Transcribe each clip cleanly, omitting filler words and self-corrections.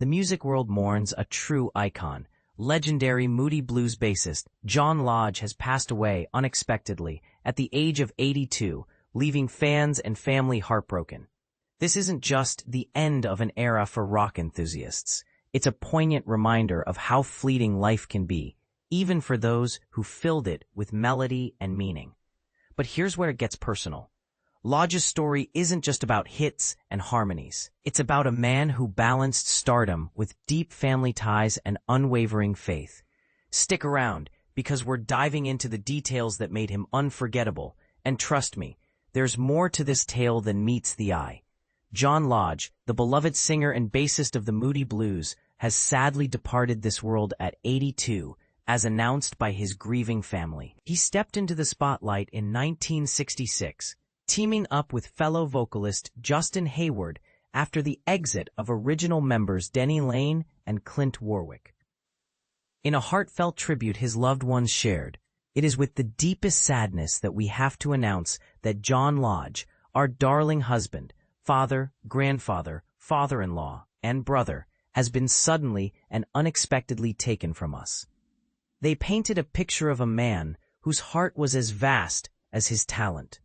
The music world mourns a true icon. Legendary Moody Blues bassist John Lodge has passed away unexpectedly at the age of 82, leaving fans and family heartbroken. This isn't just the end of an era for rock enthusiasts. It's a poignant reminder of how fleeting life can be, even for those who filled it with melody and meaning. But here's where it gets personal. Lodge's story isn't just about hits and harmonies. It's about a man who balanced stardom with deep family ties and unwavering faith. Stick around, because we're diving into the details that made him unforgettable. And trust me, there's more to this tale than meets the eye. John Lodge, the beloved singer and bassist of the Moody Blues, has sadly departed this world at 82, as announced by his grieving family. He stepped into the spotlight in 1966, teaming up with fellow vocalist Justin Hayward after the exit of original members Denny Laine and Clint Warwick. In a heartfelt tribute his loved ones shared, it is with the deepest sadness that we have to announce that John Lodge, our darling husband, father, grandfather, father-in-law, and brother, has been suddenly and unexpectedly taken from us. They painted a picture of a man whose heart was as vast as his talent,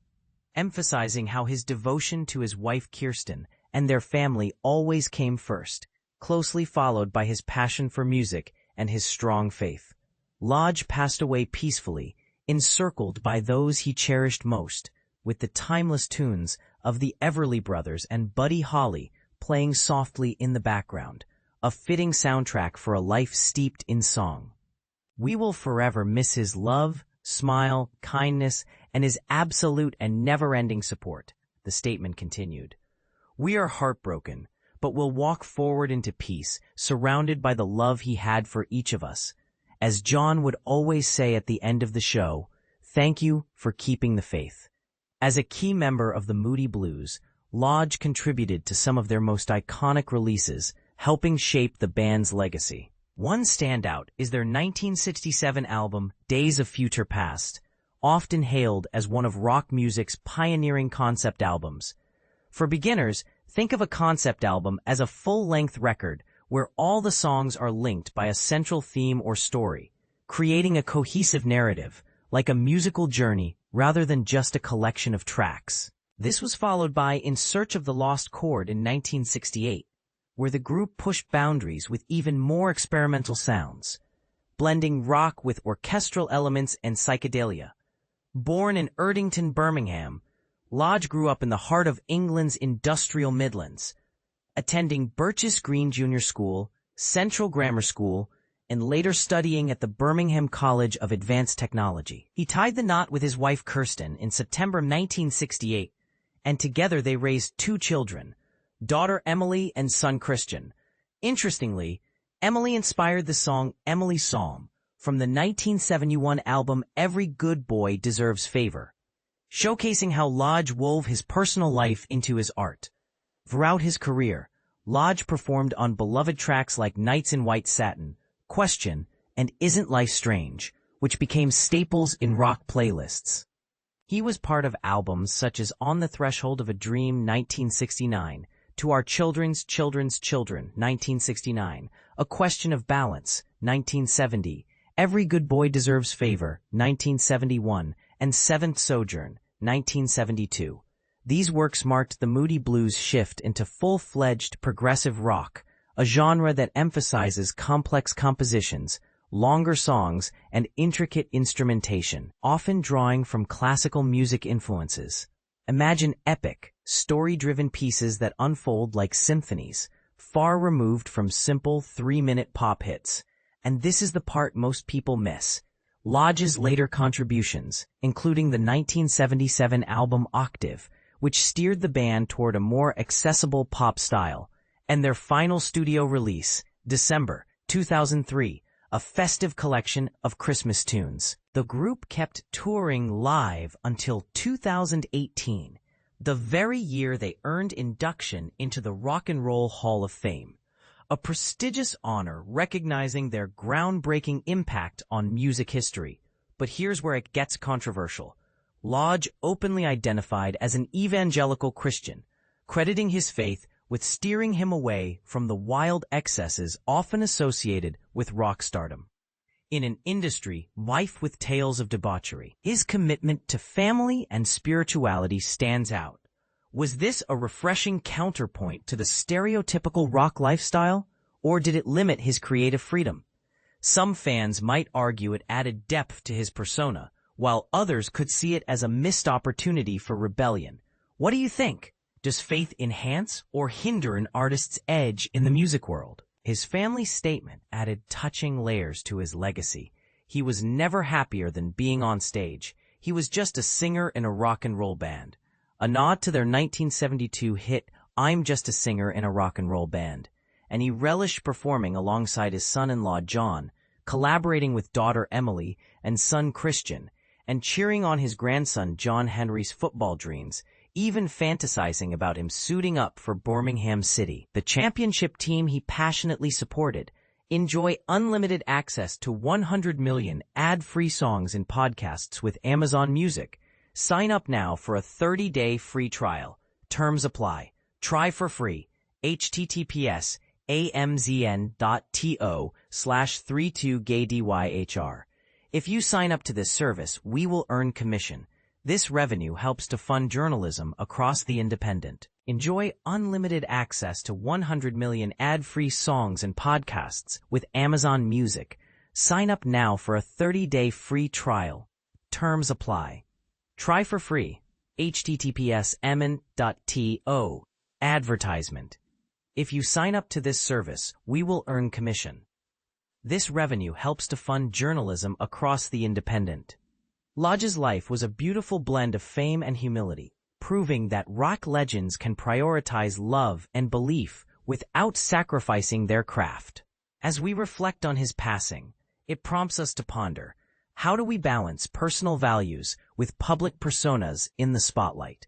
emphasizing how his devotion to his wife Kirsten and their family always came first, closely followed by his passion for music and his strong faith. Lodge passed away peacefully, encircled by those he cherished most, with the timeless tunes of the Everly Brothers and Buddy Holly playing softly in the background, a fitting soundtrack for a life steeped in song. We will forever miss his love, smile, kindness, and his absolute and never-ending support, the statement continued. We are heartbroken, but will walk forward into peace, surrounded by the love he had for each of us. As John would always say at the end of the show, thank you for keeping the faith. As a key member of the Moody Blues, Lodge contributed to some of their most iconic releases, helping shape the band's legacy. One standout is their 1967 album, Days of Future Past, often hailed as one of rock music's pioneering concept albums. For beginners, think of a concept album as a full-length record where all the songs are linked by a central theme or story, creating a cohesive narrative, like a musical journey rather than just a collection of tracks. This was followed by In Search of the Lost Chord in 1968, where the group pushed boundaries with even more experimental sounds, blending rock with orchestral elements and psychedelia. Born in Erdington, Birmingham, Lodge grew up in the heart of England's industrial Midlands, attending Birches Green Junior School, Central Grammar School, and later studying at the Birmingham College of Advanced Technology. He tied the knot with his wife Kirsten in September 1968, and together they raised two children, daughter Emily and son Kristian. Interestingly, Emily inspired the song Emily's Psalm from the 1971 album Every Good Boy Deserves Favor, showcasing how Lodge wove his personal life into his art. Throughout his career, Lodge performed on beloved tracks like Nights in White Satin, Question, and Isn't Life Strange, which became staples in rock playlists. He was part of albums such as On the Threshold of a Dream 1969, To Our Children's Children's Children 1969, A Question of Balance 1970, Every Good Boy Deserves Favor 1971, and Seventh Sojourn 1972. These works marked the Moody Blues' shift into full-fledged progressive rock, a genre that emphasizes complex compositions, longer songs, and intricate instrumentation, often drawing from classical music influences. Imagine epic, story-driven pieces that unfold like symphonies, far removed from simple 3-minute pop hits. And this is the part most people miss. Lodge's later contributions, including the 1977 album Octave, which steered the band toward a more accessible pop style, and their final studio release, December 2003, a festive collection of Christmas tunes. The group kept touring live until 2018, the very year they earned induction into the Rock and Roll Hall of Fame, a prestigious honor recognizing their groundbreaking impact on music history. But here's where it gets controversial. Lodge openly identified as an evangelical Christian, crediting his faith with steering him away from the wild excesses often associated with rock stardom. In an industry rife with tales of debauchery, his commitment to family and spirituality stands out. Was this a refreshing counterpoint to the stereotypical rock lifestyle, or did it limit his creative freedom? Some fans might argue it added depth to his persona, while others could see it as a missed opportunity for rebellion. What do you think? Does faith enhance or hinder an artist's edge in the music world? His family statement added touching layers to his legacy. He was never happier than being on stage. He was just a singer in a rock and roll band. A nod to their 1972 hit, I'm Just a Singer in a Rock and Roll Band. And he relished performing alongside his son-in-law John, collaborating with daughter Emily and son Kristian, and cheering on his grandson John Henry's football dreams, even fantasizing about him suiting up for Birmingham City, the championship team he passionately supported. Enjoy unlimited access to 100 million ad-free songs and podcasts with Amazon Music. Sign up now for a 30-day free trial. Terms apply. Try for free. https://amzn.to/32gaydyhr. If you sign up to this service, we will earn commission. This revenue helps to fund journalism across the independent. Enjoy unlimited access to 100 million ad-free songs and podcasts with Amazon Music. Sign up now for a 30-day free trial. Terms apply. Try for free. https://amzn.to. Advertisement. If you sign up to this service, we will earn commission. This revenue helps to fund journalism across the independent. Lodge's life was a beautiful blend of fame and humility, proving that rock legends can prioritize love and belief without sacrificing their craft. As we reflect on his passing, it prompts us to ponder, how do we balance personal values with public personas in the spotlight?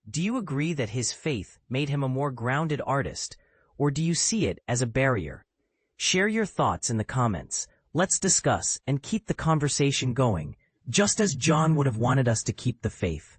Do you agree that his faith made him a more grounded artist, or do you see it as a barrier? Share your thoughts in the comments. Let's discuss and keep the conversation going, just as John would have wanted us to keep the faith.